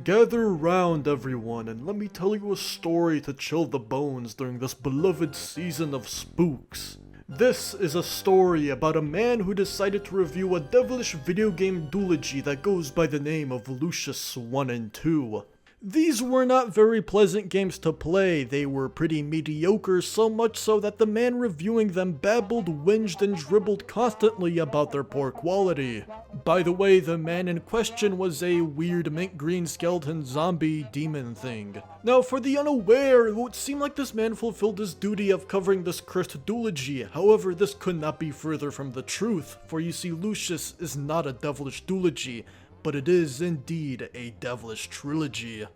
Gather round, everyone, and let me tell you a story to chill the bones during this beloved season of spooks. This is a story about a man who decided to review a devilish video game duology that goes by the name of Lucius I and II. These were not very pleasant games to play. They were pretty mediocre, so much so that the man reviewing them babbled, whinged, and dribbled constantly about their poor quality. By the way, the man in question was a weird mint green skeleton zombie demon thing. Now, for the unaware, it would seem like this man fulfilled his duty of covering this cursed duology. However, this could not be further from the truth, for you see, Lucius is not a devilish duology, but it is indeed a devilish trilogy.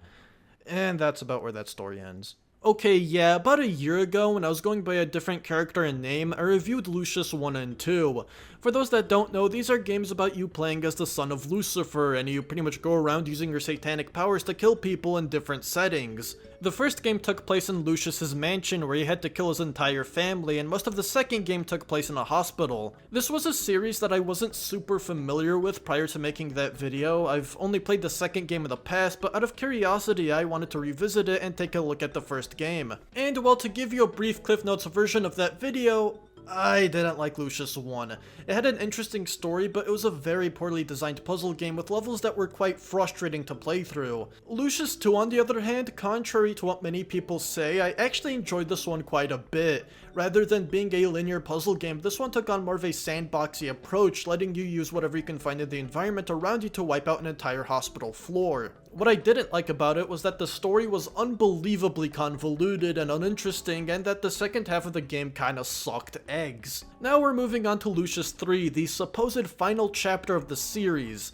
And that's about where that story ends. Okay, yeah, about a year ago, when I was going by a different character and name, I reviewed Lucius I and II. For those that don't know, these are games about you playing as the son of Lucifer, and you pretty much go around using your satanic powers to kill people in different settings. The first game took place in Lucius's mansion, where he had to kill his entire family, and most of the second game took place in a hospital. This was a series that I wasn't super familiar with prior to making that video. I've only played the second game in the past, but out of curiosity I wanted to revisit it and take a look at the first game. And well, to give you a brief Cliff Notes version of that video, I didn't like Lucius I. It had an interesting story, but it was a very poorly designed puzzle game with levels that were quite frustrating to play through. Lucius II, on the other hand, contrary to what many people say, I actually enjoyed this one quite a bit. Rather than being a linear puzzle game, this one took on more of a sandboxy approach, letting you use whatever you can find in the environment around you to wipe out an entire hospital floor. What I didn't like about it was that the story was unbelievably convoluted and uninteresting, and that the second half of the game kinda sucked eggs. Now we're moving on to Lucius III, the supposed final chapter of the series.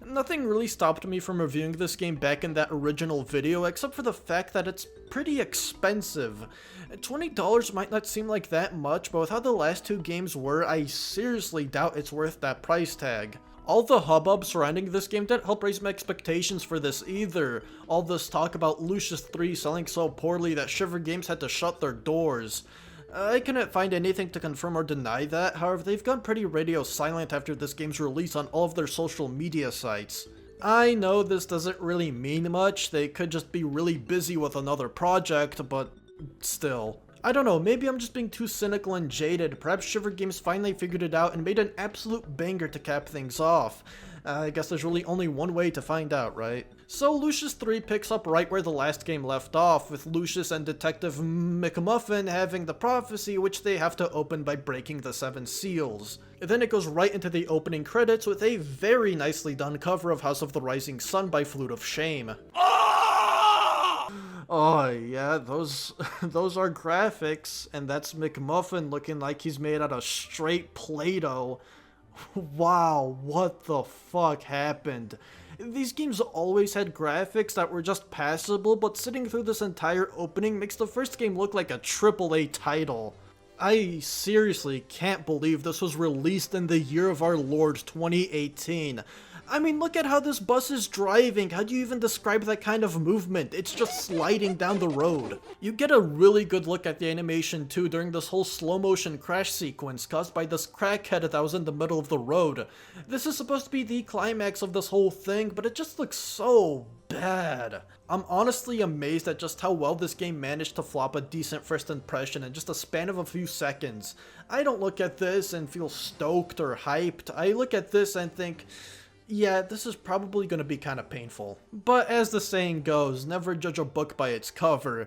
Nothing really stopped me from reviewing this game back in that original video, except for the fact that it's pretty expensive. $20 might not seem like that much, but with how the last two games were, I seriously doubt it's worth that price tag. All the hubbub surrounding this game didn't help raise my expectations for this either. All this talk about Lucius III selling so poorly that Shiver Games had to shut their doors. I couldn't find anything to confirm or deny that. However, they've gone pretty radio silent after this game's release on all of their social media sites. I know this doesn't really mean much, they could just be really busy with another project, but still. I don't know, maybe I'm just being too cynical and jaded. Perhaps Shiver Games finally figured it out and made an absolute banger to cap things off. I guess there's really only one way to find out, right? So Lucius III picks up right where the last game left off, with Lucius and Detective McMuffin having the prophecy, which they have to open by breaking the 7 seals. Then it goes right into the opening credits with a very nicely done cover of House of the Rising Sun by Flute of Shame. Oh yeah, those are graphics, and that's McMuffin looking like he's made out of straight Play-Doh. Wow, what the fuck happened? These games always had graphics that were just passable, but sitting through this entire opening makes the first game look like a AAA title. I seriously can't believe this was released in the year of our Lord 2018. I mean, look at how this bus is driving. How do you even describe that kind of movement? It's just sliding down the road. You get a really good look at the animation too during this whole slow motion crash sequence caused by this crackhead that was in the middle of the road. This is supposed to be the climax of this whole thing, but it just looks so bad. I'm honestly amazed at just how well this game managed to flop a decent first impression in just a span of a few seconds. I don't look at this and feel stoked or hyped. I look at this and think, yeah, this is probably going to be kind of painful. But as the saying goes, never judge a book by its cover.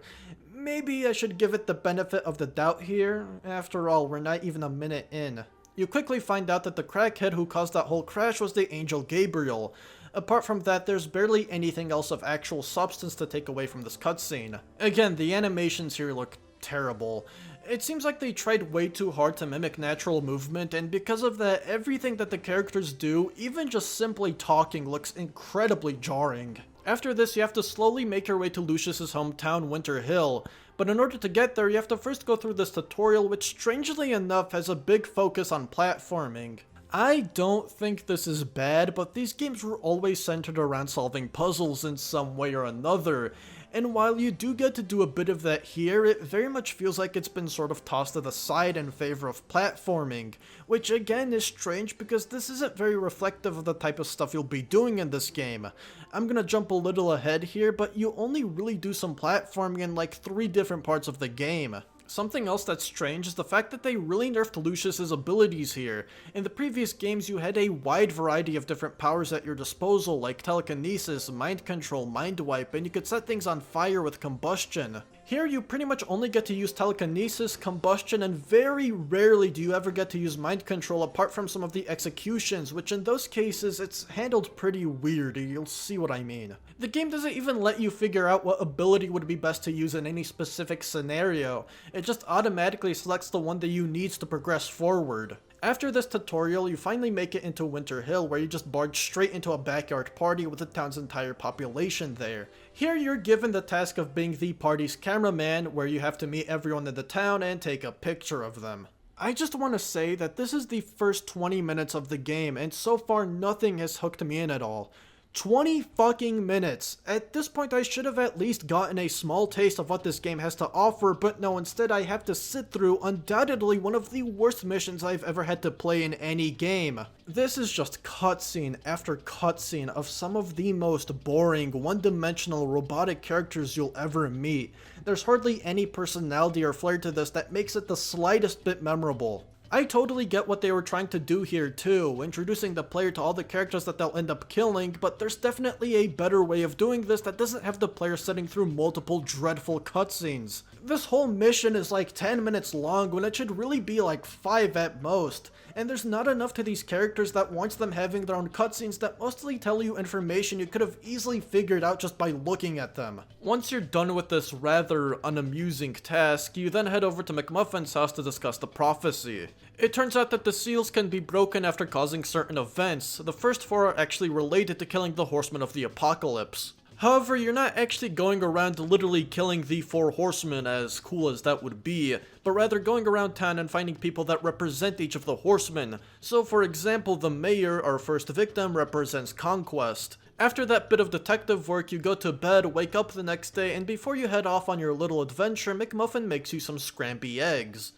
Maybe I should give it the benefit of the doubt here. After all, we're not even a minute in. You quickly find out that the crackhead who caused that whole crash was the angel Gabriel. Apart from that, there's barely anything else of actual substance to take away from this cutscene. Again, the animations here look terrible. It seems like they tried way too hard to mimic natural movement, and because of that, everything that the characters do, even just simply talking, looks incredibly jarring. After this, you have to slowly make your way to Lucius's hometown, Winter Hill, but in order to get there, you have to first go through this tutorial, which strangely enough has a big focus on platforming. I don't think this is bad, but these games were always centered around solving puzzles in some way or another, and while you do get to do a bit of that here, it very much feels like it's been sort of tossed to the side in favor of platforming, which again is strange because this isn't very reflective of the type of stuff you'll be doing in this game. I'm gonna jump a little ahead here, but you only really do some platforming in like 3 different parts of the game. Something else that's strange is the fact that they really nerfed Lucius's abilities here. In the previous games, you had a wide variety of different powers at your disposal, like telekinesis, mind control, mind wipe, and you could set things on fire with combustion. Here, you pretty much only get to use telekinesis, combustion, and very rarely do you ever get to use mind control apart from some of the executions, which in those cases, it's handled pretty weird, you'll see what I mean. The game doesn't even let you figure out what ability would be best to use in any specific scenario. It just automatically selects the one that you need to progress forward. After this tutorial, you finally make it into Winter Hill, where you just barge straight into a backyard party with the town's entire population there. Here you're given the task of being the party's cameraman, where you have to meet everyone in the town and take a picture of them. I just want to say that this is the first 20 minutes of the game, and so far nothing has hooked me in at all. 20 fucking minutes. At this point I should have at least gotten a small taste of what this game has to offer, but no, instead I have to sit through undoubtedly one of the worst missions I've ever had to play in any game. This is just cutscene after cutscene of some of the most boring, one-dimensional robotic characters you'll ever meet. There's hardly any personality or flair to this that makes it the slightest bit memorable. I totally get what they were trying to do here too, introducing the player to all the characters that they'll end up killing, but there's definitely a better way of doing this that doesn't have the player sitting through multiple dreadful cutscenes. This whole mission is like 10 minutes long when it should really be like 5 at most, and there's not enough to these characters that warrants them having their own cutscenes that mostly tell you information you could have easily figured out just by looking at them. Once you're done with this rather unamusing task, you then head over to McMuffin's house to discuss the prophecy. It turns out that the seals can be broken after causing certain events. The first 4 are actually related to killing the horsemen of the apocalypse. However, you're not actually going around literally killing the 4 horsemen, as cool as that would be, but rather going around town and finding people that represent each of the horsemen. So for example, the mayor, our first victim, represents conquest. After that bit of detective work, you go to bed, wake up the next day, and before you head off on your little adventure, McMuffin makes you some scrampy eggs.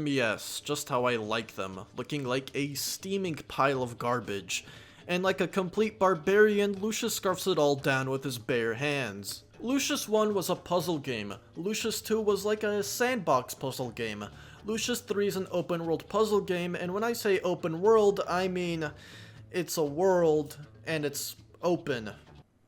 Yes, just how I like them, looking like a steaming pile of garbage. And like a complete barbarian, Lucius scarfs it all down with his bare hands. Lucius I was a puzzle game, Lucius II was like a sandbox puzzle game, Lucius III is an open world puzzle game, and when I say open world, I mean it's a world and it's open.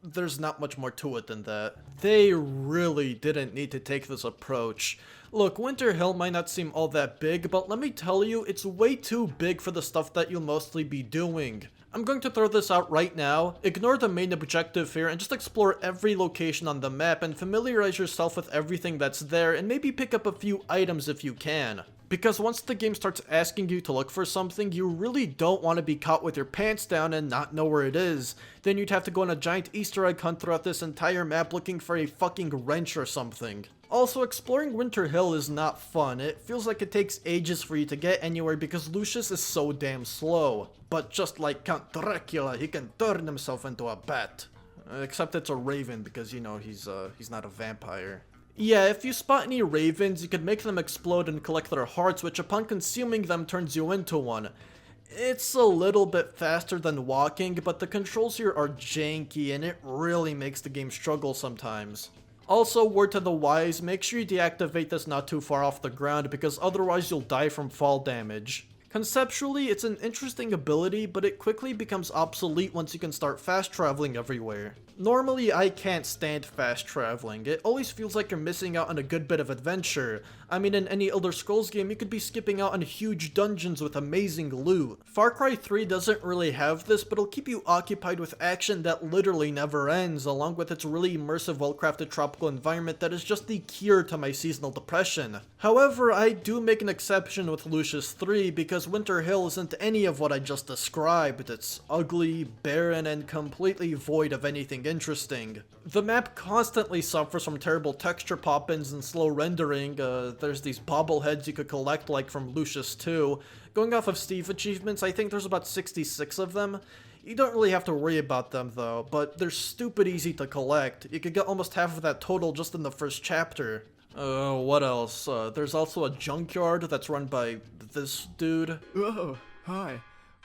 There's not much more to it than that. They really didn't need to take this approach. Look, Winter Hill might not seem all that big, but let me tell you, it's way too big for the stuff that you'll mostly be doing. I'm going to throw this out right now. Ignore the main objective here and just explore every location on the map and familiarize yourself with everything that's there and maybe pick up a few items if you can. Because once the game starts asking you to look for something, you really don't want to be caught with your pants down and not know where it is. Then you'd have to go on a giant Easter egg hunt throughout this entire map looking for a fucking wrench or something. Also, exploring Winter Hill is not fun. It feels like it takes ages for you to get anywhere because Lucius is so damn slow. But just like Count Dracula, he can turn himself into a bat. Except it's a raven because, you know, he's not a vampire. Yeah, if you spot any ravens, you can make them explode and collect their hearts, which upon consuming them turns you into one. It's a little bit faster than walking, but the controls here are janky and it really makes the game struggle sometimes. Also, word to the wise, make sure you deactivate this not too far off the ground because otherwise you'll die from fall damage. Conceptually, it's an interesting ability, but it quickly becomes obsolete once you can start fast traveling everywhere. Normally, I can't stand fast traveling. It always feels like you're missing out on a good bit of adventure. I mean, in any Elder Scrolls game, you could be skipping out on huge dungeons with amazing loot. Far Cry 3 doesn't really have this, but it'll keep you occupied with action that literally never ends, along with its really immersive, well-crafted tropical environment that is just the cure to my seasonal depression. However, I do make an exception with Lucius III because Winter Hill isn't any of what I just described. It's ugly, barren, and completely void of anything interesting. The map constantly suffers from terrible texture pop-ins and slow rendering. There's these bobbleheads you could collect like from Lucius II. Going off of Steve achievements, I think there's about 66 of them. You don't really have to worry about them though, but they're stupid easy to collect. You could get almost half of that total just in the first chapter. What else? There's also a junkyard that's run by this dude. Oh, hi.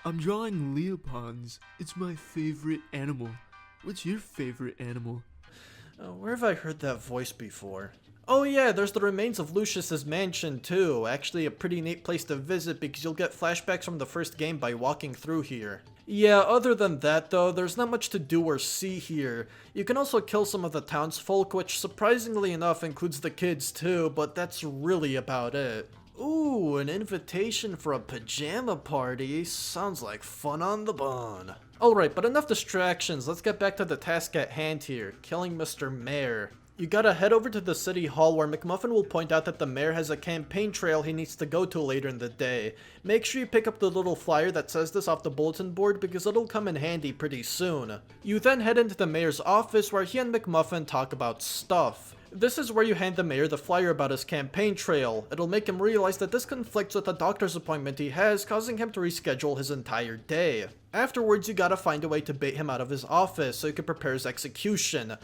I'm drawing leopards. It's my favorite animal. What's your favorite animal? Where have I heard that voice before? Oh yeah, there's the remains of Lucius's mansion too. Actually a pretty neat place to visit because you'll get flashbacks from the first game by walking through here. Yeah, other than that though, there's not much to do or see here. You can also kill some of the townsfolk, which surprisingly enough includes the kids too, but that's really about it. Ooh, an invitation for a pajama party. Sounds like fun on the bun. Alright, but enough distractions, let's get back to the task at hand here, killing Mr. Mayor. You gotta head over to the city hall where McMuffin will point out that the mayor has a campaign trail he needs to go to later in the day. Make sure you pick up the little flyer that says this off the bulletin board because it'll come in handy pretty soon. You then head into the mayor's office where he and McMuffin talk about stuff. This is where you hand the mayor the flyer about his campaign trail. It'll make him realize that this conflicts with a doctor's appointment he has, causing him to reschedule his entire day. Afterwards, you gotta find a way to bait him out of his office so he can prepare his execution.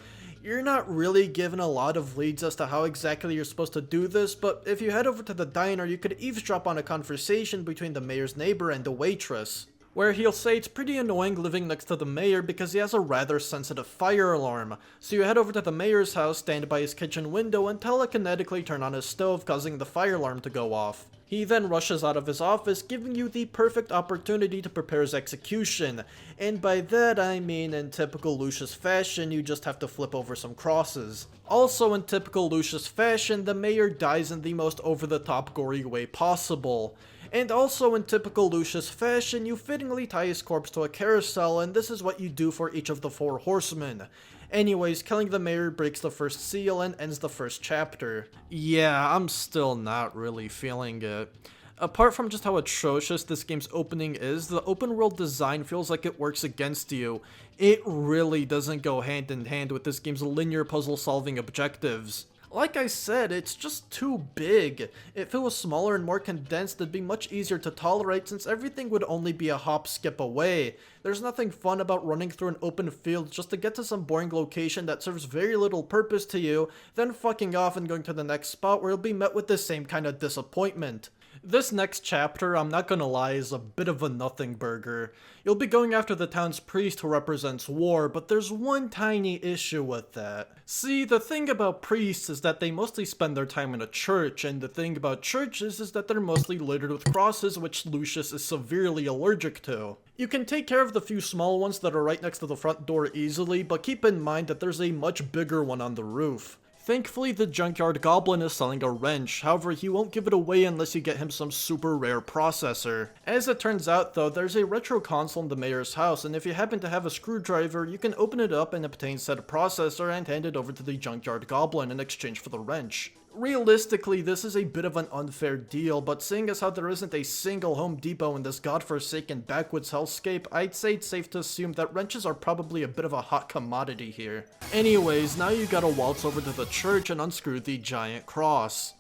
You're not really given a lot of leads as to how exactly you're supposed to do this, but if you head over to the diner, you could eavesdrop on a conversation between the mayor's neighbor and the waitress, where he'll say it's pretty annoying living next to the mayor because he has a rather sensitive fire alarm. So you head over to the mayor's house, stand by his kitchen window, and telekinetically turn on his stove, causing the fire alarm to go off. He then rushes out of his office, giving you the perfect opportunity to prepare his execution. And by that I mean, in typical Lucius fashion, you just have to flip over some crosses. Also in typical Lucius fashion, the mayor dies in the most over-the-top gory way possible. And also in typical Lucius fashion, you fittingly tie his corpse to a carousel, and this is what you do for each of the 4 horsemen. Anyways, killing the mayor breaks the first seal and ends the first chapter. Yeah, I'm still not really feeling it. Apart from just how atrocious this game's opening is, the open world design feels like it works against you. It really doesn't go hand in hand with this game's linear puzzle solving objectives. Like I said, it's just too big. If it was smaller and more condensed, it'd be much easier to tolerate since everything would only be a hop skip away. There's nothing fun about running through an open field just to get to some boring location that serves very little purpose to you, then fucking off and going to the next spot where you'll be met with the same kind of disappointment. This next chapter, I'm not gonna lie, is a bit of a nothing burger. You'll be going after the town's priest who represents war, but there's one tiny issue with that. See, the thing about priests is that they mostly spend their time in a church, and the thing about churches is that they're mostly littered with crosses, which Lucius is severely allergic to. You can take care of the few small ones that are right next to the front door easily, but keep in mind that there's a much bigger one on the roof. Thankfully, the junkyard goblin is selling a wrench, however he won't give it away unless you get him some super rare processor. As it turns out though, there's a retro console in the mayor's house, and if you happen to have a screwdriver, you can open it up and obtain said processor and hand it over to the junkyard goblin in exchange for the wrench. Realistically, this is a bit of an unfair deal, but seeing as how there isn't a single Home Depot in this godforsaken backwoods hellscape, I'd say it's safe to assume that wrenches are probably a bit of a hot commodity here. Anyways, now you gotta waltz over to the church and unscrew the giant cross.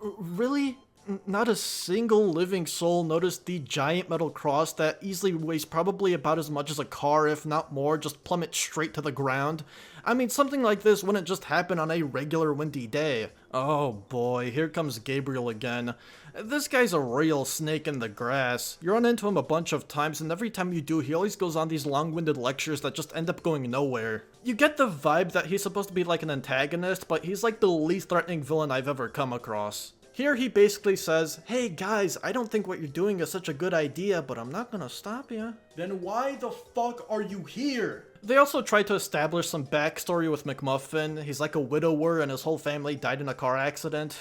Really? Not a single living soul noticed the giant metal cross that easily weighs probably about as much as a car, if not more, just plummet straight to the ground. I mean, something like this wouldn't just happen on a regular windy day. Oh boy, here comes Gabriel again. This guy's a real snake in the grass. You run into him a bunch of times, and every time you do, he always goes on these long-winded lectures that just end up going nowhere. You get the vibe that he's supposed to be like an antagonist, but he's like the least threatening villain I've ever come across. Here he basically says, hey guys, I don't think what you're doing is such a good idea, but I'm not gonna stop you. Then why the fuck are you here? They also try to establish some backstory with McMuffin. He's like a widower and his whole family died in a car accident.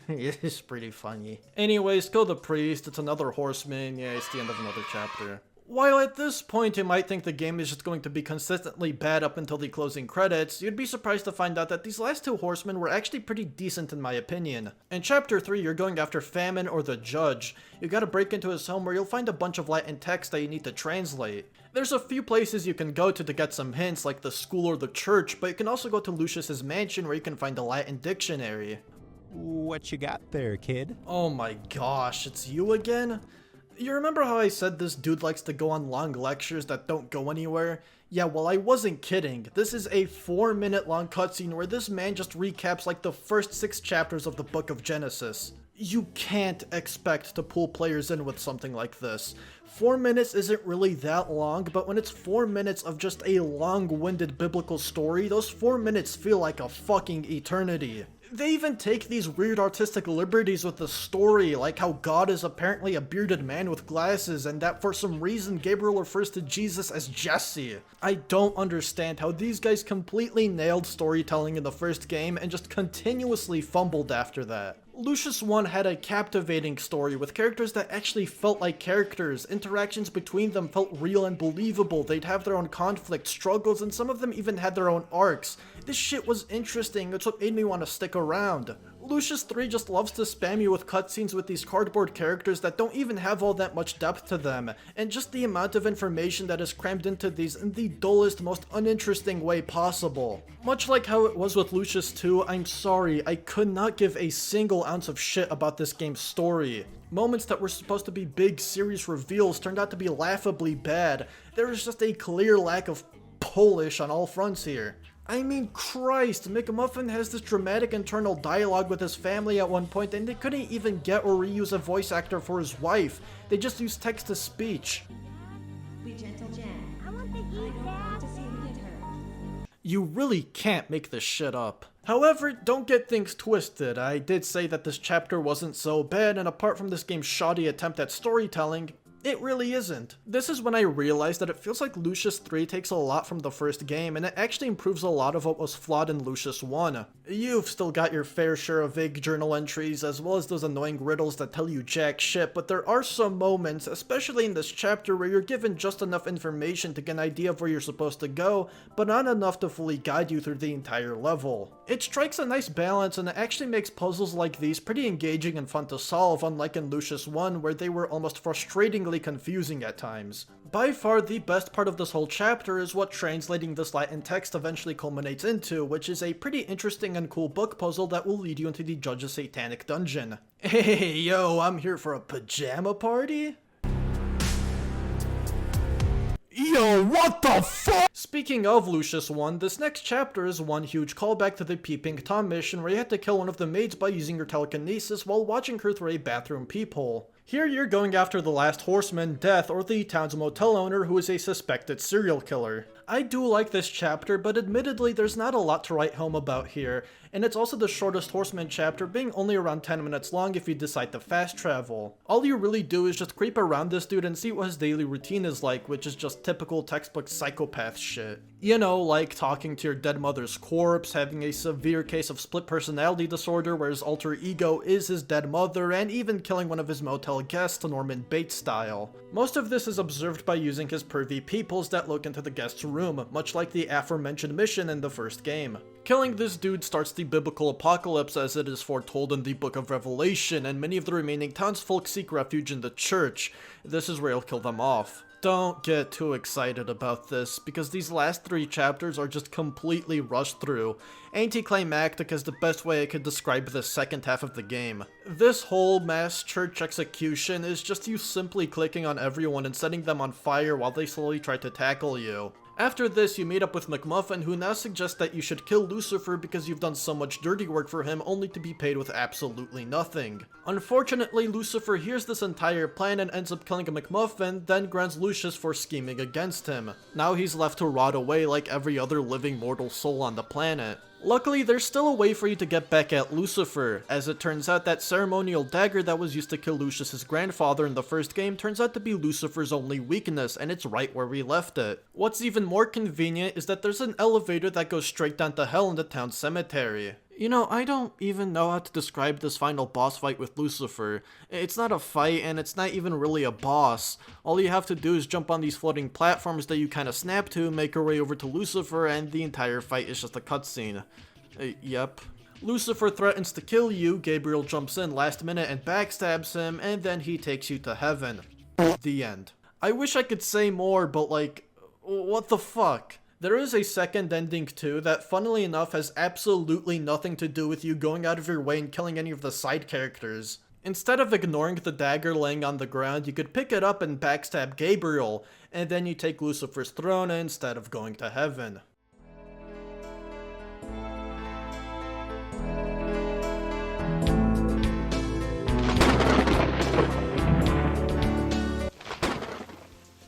It's pretty funny. Anyways, kill the priest, it's another horseman, yeah, it's the end of another chapter. While at this point you might think the game is just going to be consistently bad up until the closing credits, you'd be surprised to find out that these last two horsemen were actually pretty decent in my opinion. In chapter 3 you're going after Famine or the Judge. You gotta break into his home where you'll find a bunch of Latin text that you need to translate. There's a few places you can go to get some hints like the school or the church, but you can also go to Lucius's mansion where you can find a Latin dictionary. What you got there, kid? Oh my gosh, it's you again? You remember how I said this dude likes to go on long lectures that don't go anywhere? Yeah, well, I wasn't kidding. This is a 4-minute long cutscene where this man just recaps like the first 6 chapters of the book of Genesis. You can't expect to pull players in with something like this. 4 minutes isn't really that long, but when it's 4 minutes of just a long-winded biblical story, those 4 minutes feel like a fucking eternity. They even take these weird artistic liberties with the story, like how God is apparently a bearded man with glasses and that for some reason Gabriel refers to Jesus as Jesse. I don't understand how these guys completely nailed storytelling in the first game and just continuously fumbled after that. Lucius I had a captivating story with characters that actually felt like characters. Interactions between them felt real and believable. They'd have their own conflicts, struggles, and some of them even had their own arcs. This shit was interesting, it's what made me want to stick around. Lucius III just loves to spam you with cutscenes with these cardboard characters that don't even have all that much depth to them, and just the amount of information that is crammed into these in the dullest, most uninteresting way possible. Much like how it was with Lucius II, I'm sorry, I could not give a single ounce of shit about this game's story. Moments that were supposed to be big, serious reveals turned out to be laughably bad. There is just a clear lack of polish on all fronts here. I mean, Christ, McMuffin has this dramatic internal dialogue with his family at one point, and they couldn't even get or reuse a voice actor for his wife. They just used text-to-speech. You really can't make this shit up. However, don't get things twisted. I did say that this chapter wasn't so bad, and apart from this game's shoddy attempt at storytelling, it really isn't. This is when I realized that it feels like Lucius III takes a lot from the first game, and it actually improves a lot of what was flawed in Lucius I. You've still got your fair share of vague journal entries, as well as those annoying riddles that tell you jack shit, but there are some moments, especially in this chapter, where you're given just enough information to get an idea of where you're supposed to go, but not enough to fully guide you through the entire level. It strikes a nice balance, and it actually makes puzzles like these pretty engaging and fun to solve, unlike in Lucius I, where they were almost frustratingly confusing at times. By far the best part of this whole chapter is what translating this Latin text eventually culminates into, which is a pretty interesting and cool book puzzle that will lead you into the Judge's satanic dungeon. Hey yo, I'm here for a pajama party? Yo, what the fuck? Speaking of Lucius I, this next chapter is one huge callback to the Peeping Tom mission where you had to kill one of the maids by using your telekinesis while watching her through a bathroom peephole. Here you're going after the last horseman, Death, or the town's motel owner who is a suspected serial killer. I do like this chapter, but admittedly there's not a lot to write home about here, and it's also the shortest horseman chapter, being only around 10 minutes long if you decide to fast travel. All you really do is just creep around this dude and see what his daily routine is like, which is just typical textbook psychopath shit. You know, like talking to your dead mother's corpse, having a severe case of split personality disorder where his alter ego is his dead mother, and even killing one of his motel guests Norman Bates style. Most of this is observed by using his pervy peepholes that look into the guest's room, much like the aforementioned mission in the first game. Killing this dude starts the biblical apocalypse as it is foretold in the Book of Revelation, and many of the remaining townsfolk seek refuge in the church. This is where he'll kill them off. Don't get too excited about this, because these last 3 chapters are just completely rushed through. Anticlimactic is the best way I could describe the second half of the game. This whole mass church execution is just you simply clicking on everyone and setting them on fire while they slowly try to tackle you. After this, you meet up with McMuffin, who now suggests that you should kill Lucifer because you've done so much dirty work for him only to be paid with absolutely nothing. Unfortunately, Lucifer hears this entire plan and ends up killing McMuffin, then grants Lucius for scheming against him. Now he's left to rot away like every other living mortal soul on the planet. Luckily, there's still a way for you to get back at Lucifer, as it turns out that ceremonial dagger that was used to kill Lucius's grandfather in the first game turns out to be Lucifer's only weakness, and it's right where we left it. What's even more convenient is that there's an elevator that goes straight down to hell in the town cemetery. You know, I don't even know how to describe this final boss fight with Lucifer. It's not a fight, and it's not even really a boss. All you have to do is jump on these floating platforms that you kinda snap to, make your way over to Lucifer, and the entire fight is just a cutscene. Yep. Lucifer threatens to kill you, Gabriel jumps in last minute and backstabs him, and then he takes you to heaven. The end. I wish I could say more, but like, what the fuck? There is a second ending too that, funnily enough, has absolutely nothing to do with you going out of your way and killing any of the side characters. Instead of ignoring the dagger laying on the ground, you could pick it up and backstab Gabriel, and then you take Lucifer's throne instead of going to heaven.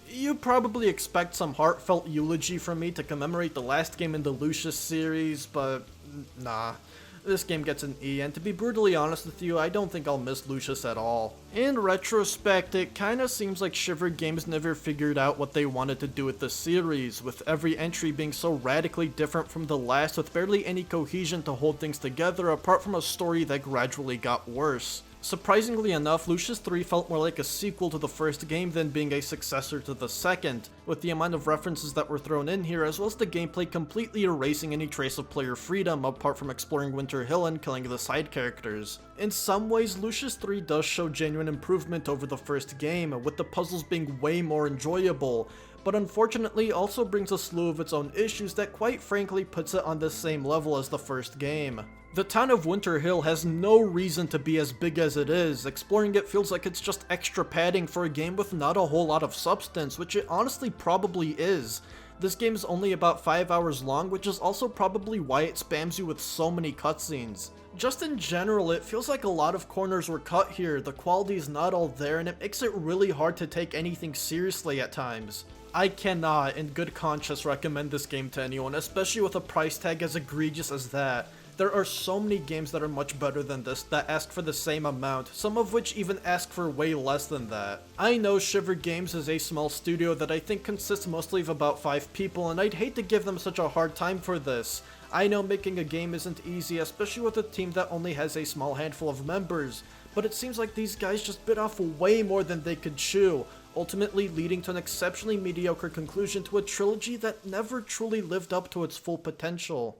You probably expect some heartfelt eulogy from me to commemorate the last game in the Lucius series, but nah. This game gets an E, and to be brutally honest with you, I don't think I'll miss Lucius at all. In retrospect, it kinda seems like Shiver Games never figured out what they wanted to do with the series, with every entry being so radically different from the last with barely any cohesion to hold things together apart from a story that gradually got worse. Surprisingly enough, Lucius III felt more like a sequel to the first game than being a successor to the second, with the amount of references that were thrown in here as well as the gameplay completely erasing any trace of player freedom apart from exploring Winter Hill and killing the side characters. In some ways, Lucius III does show genuine improvement over the first game, with the puzzles being way more enjoyable, but unfortunately also brings a slew of its own issues that quite frankly puts it on the same level as the first game. The town of Winter Hill has no reason to be as big as it is. Exploring it feels like it's just extra padding for a game with not a whole lot of substance, which it honestly probably is. This game is only about 5 hours long, which is also probably why it spams you with so many cutscenes. Just in general, it feels like a lot of corners were cut here, the quality is not all there, and it makes it really hard to take anything seriously at times. I cannot, in good conscience, recommend this game to anyone, especially with a price tag as egregious as that. There are so many games that are much better than this that ask for the same amount, some of which even ask for way less than that. I know Shiver Games is a small studio that I think consists mostly of about 5 people, and I'd hate to give them such a hard time for this. I know making a game isn't easy, especially with a team that only has a small handful of members, but it seems like these guys just bit off way more than they could chew, ultimately leading to an exceptionally mediocre conclusion to a trilogy that never truly lived up to its full potential.